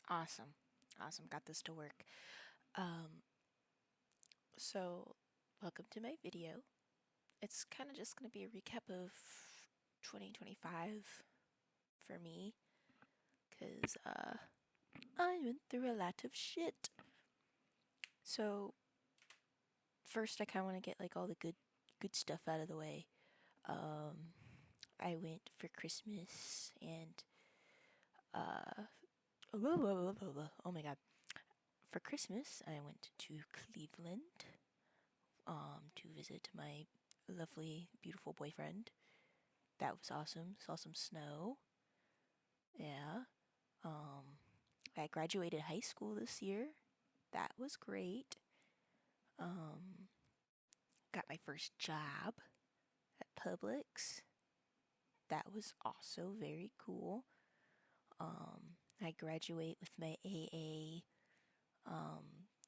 Awesome. Awesome. Got this to work. Um, so welcome to my video. It's kind of just going to be a recap of 2025 for me cuz I went through a lot of shit. So first I kind of want to get like all the good stuff out of the way. Um I went for Christmas and uh oh my god. For Christmas, I went to Cleveland to visit my lovely, beautiful boyfriend. That was awesome. Saw some snow. Yeah. Um, I graduated high school this year. That was great. Um, got my first job at Publix. That was also very cool. I graduate with my AA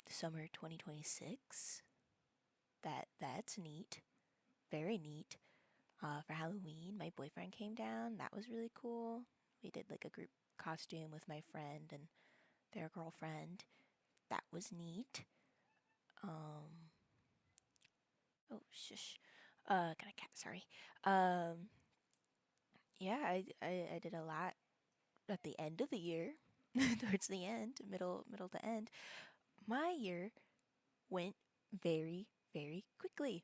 summer 2026. That's neat. Very neat. For Halloween, my boyfriend came down. That was really cool. We did like a group costume with my friend and their girlfriend. That was neat. Um, oh shush. Got a cat. Sorry. Um, yeah, I did a lot at the end of the year, towards the end, middle to end. My year went very quickly.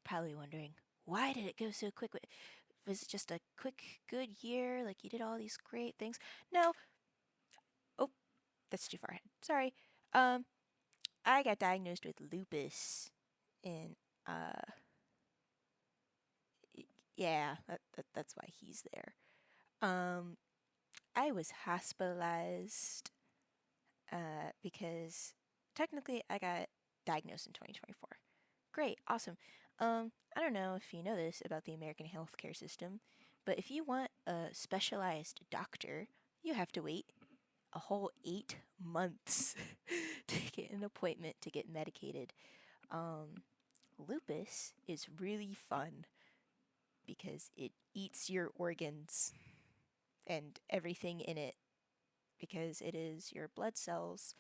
Probably wondering why did it go so quick? Was it just a quick good year? Like you did all these great things? No. Oh, that's too far ahead. Sorry. Um, I got diagnosed with lupus in yeah, that's why he's there. Um, I was hospitalized because technically I got diagnosed in 2024. Great, awesome. I don't know if you know this about the American healthcare system, but if you want a specialized doctor, you have to wait a whole 8 months to get an appointment to get medicated. Lupus is really fun because it eats your organs and everything in it because it is your blood cells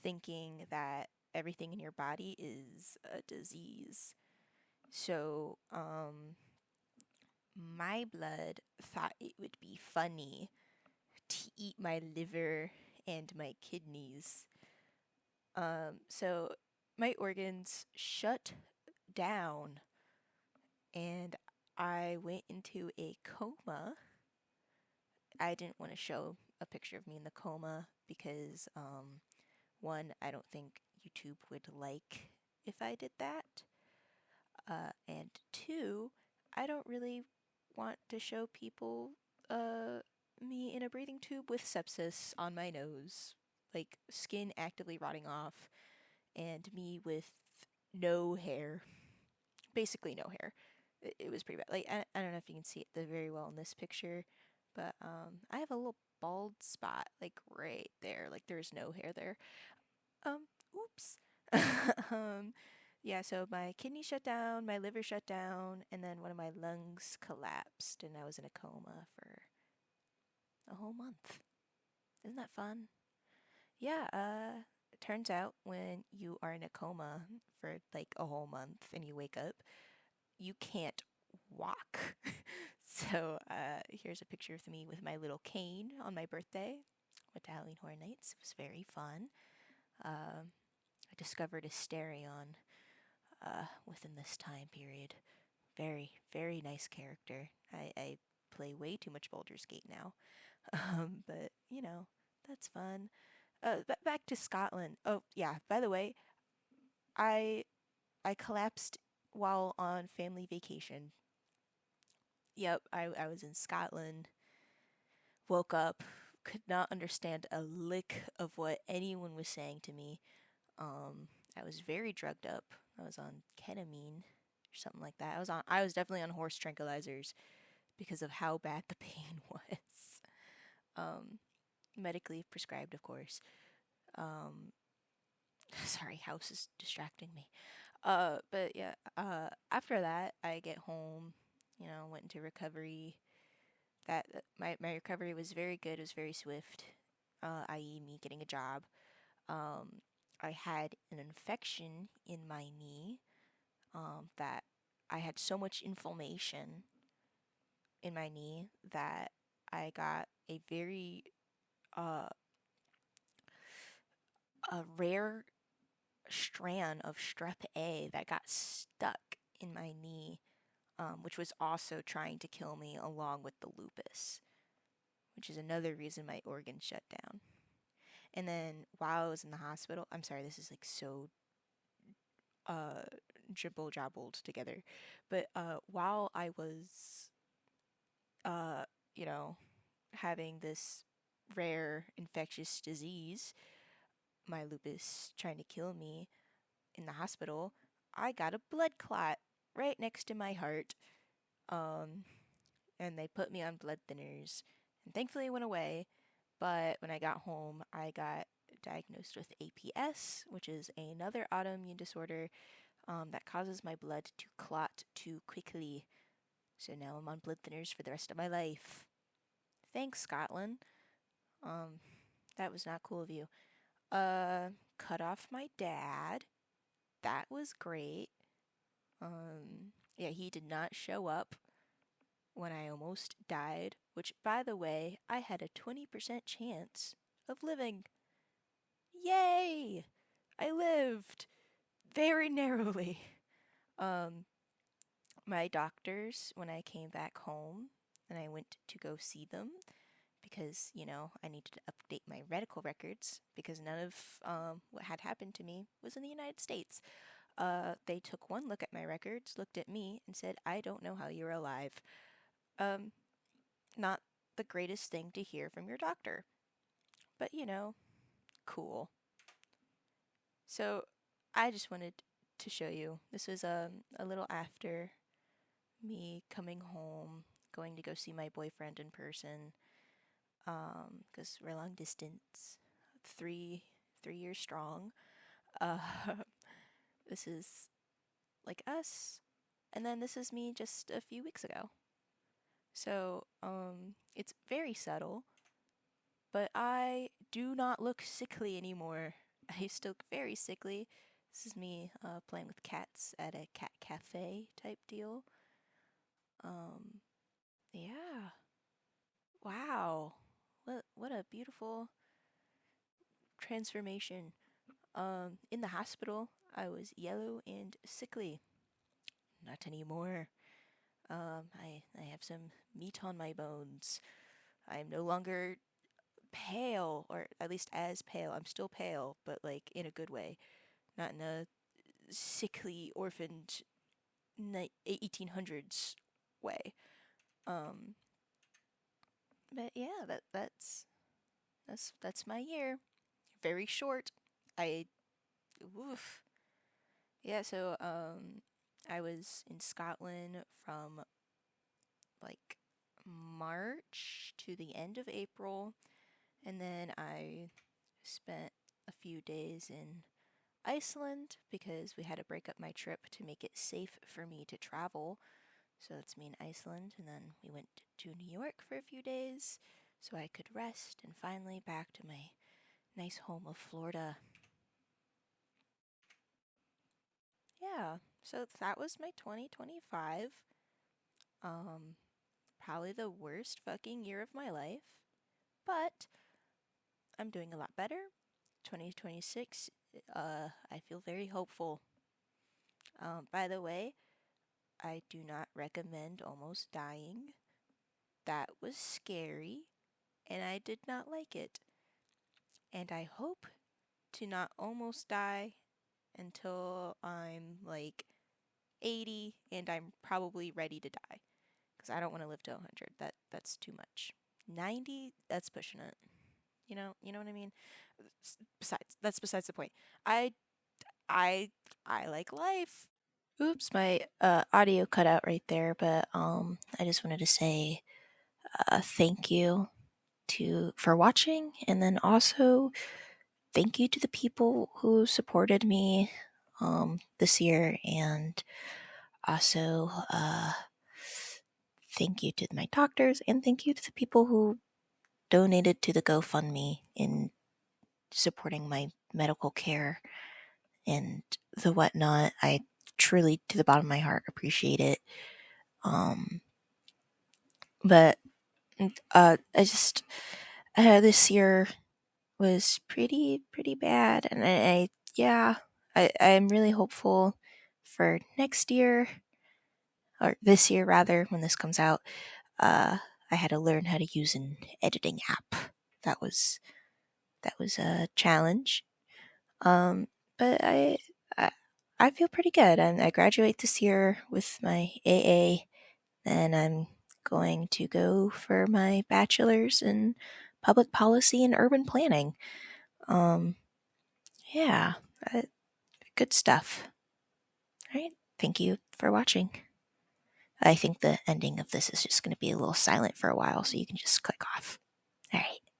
thinking that everything in your body is a disease. So, my blood thought it would be funny to eat my liver and my kidneys. So my organs shut down and I went into a coma. I didn't want to show a picture of me in the coma because, one, I don't think YouTube would like if I did that. And two, I don't really want to show people me in a breathing tube with sepsis on my nose, like skin actively rotting off, and me with no hair, basically no hair. It was pretty bad. Like I don't know if you can see it very well in this picture, but I have a little bald spot like right there. Like there's no hair there. Oops. um, yeah, so my kidney shut down, my liver shut down, and then one of my lungs collapsed, and I was in a coma for a whole month. Isn't that fun? Yeah, it turns out when you are in a coma for like a whole month and you wake up, you can't walk. So, here's a picture of me with my little cane on my birthday. Went to Halloween Horror Nights. It was very fun. I discovered Asterion within this time period. Very nice character. I play way too much Baldur's Gate now. But, that's fun. Back to Scotland. Oh, yeah, by the way, I I collapsed while on family vacation. Yep, I was in Scotland, woke up, could not understand a lick of what anyone was saying to me. I was very drugged up. I was on ketamine or something like that. I was definitely on horse tranquilizers because of how bad the pain was. Medically prescribed, of course. Sorry, house is distracting me. But yeah, after that, I get home, went into recovery. My recovery was very good, it was very swift. i.e., me getting a job. Um, I had an infection in my knee, that I had so much inflammation in my knee that I got a very uh, a rare strand of strep A that got stuck in my knee, which was also trying to kill me along with the lupus, which is another reason my organs shut down. And then while I was in the hospital, I'm sorry, this is like so uh jibble jabbled together, but while I was uh you know having this rare infectious disease, my lupus trying to kill me in the hospital, I got a blood clot right next to my heart. Um, and they put me on blood thinners, and thankfully it went away. But when I got home, I got diagnosed with APS, which is another autoimmune disorder, that causes my blood to clot too quickly. So now I'm on blood thinners for the rest of my life. Thanks, Scotland. Um, that was not cool of you. Cut off my dad. That was great. Yeah, he did not show up when I almost died, which, by the way, I had a 20% chance of living. Yay! I lived very narrowly. Um, my doctors, when I came back home and I went to go see them, because, I needed to update my medical records because none of what had happened to me was in the United States. They took one look at my records, looked at me, and said, I don't know how you're alive. Um, Not the greatest thing to hear from your doctor, but cool. So I just wanted to show you. This was a little after me coming home, going to go see my boyfriend in person, because we're long distance, three years strong. Uh, this is like us, and then this is me just a few weeks ago. So it's very subtle, but I do not look sickly anymore. I used to look very sickly. This is me playing with cats at a cat cafe type deal. Um, yeah. Wow. What a beautiful transformation. In the hospital, I was yellow and sickly. Not anymore. I have some meat on my bones. I'm no longer pale, or at least as pale. I'm still pale, but like in a good way, not in a sickly, orphaned 1800s way. Um, but yeah, that's my year. Very short. I woof. Yeah, so I was in Scotland from like March to the end of April, and then I spent a few days in Iceland because we had to break up my trip to make it safe for me to travel. So that's me in Iceland, and then we went to New York for a few days so I could rest, and finally back to my nice home of Florida. Yeah, so that was my 2025. Um, Probably the worst fucking year of my life, but I'm doing a lot better. 2026, I feel very hopeful. By the way, I do not recommend almost dying. That was scary, and I did not like it. And I hope to not almost die until I'm like 80 and I'm probably ready to die because I don't want to live to 100. That's too much. 90, that's pushing it. You know what I mean? That's besides the point. I I I like life. Oops, my audio cut out right there, but I just wanted to say thank you to for watching, and then also thank you to the people who supported me this year, and also thank you to my doctors, and thank you to the people who donated to the GoFundMe in supporting my medical care and the whatnot. I truly, to the bottom of my heart, appreciate it. But this year was pretty bad, and I'm really hopeful for next year, or this year rather, when this comes out. I had to learn how to use an editing app. That was a challenge. Um, but I I feel pretty good. I graduate this year with my AA, and I'm going to go for my bachelor's in public policy and urban planning. Um, yeah, uh, good stuff. All right, thank you for watching. I think the ending of this is just going to be a little silent for a while, so you can just click off. All right.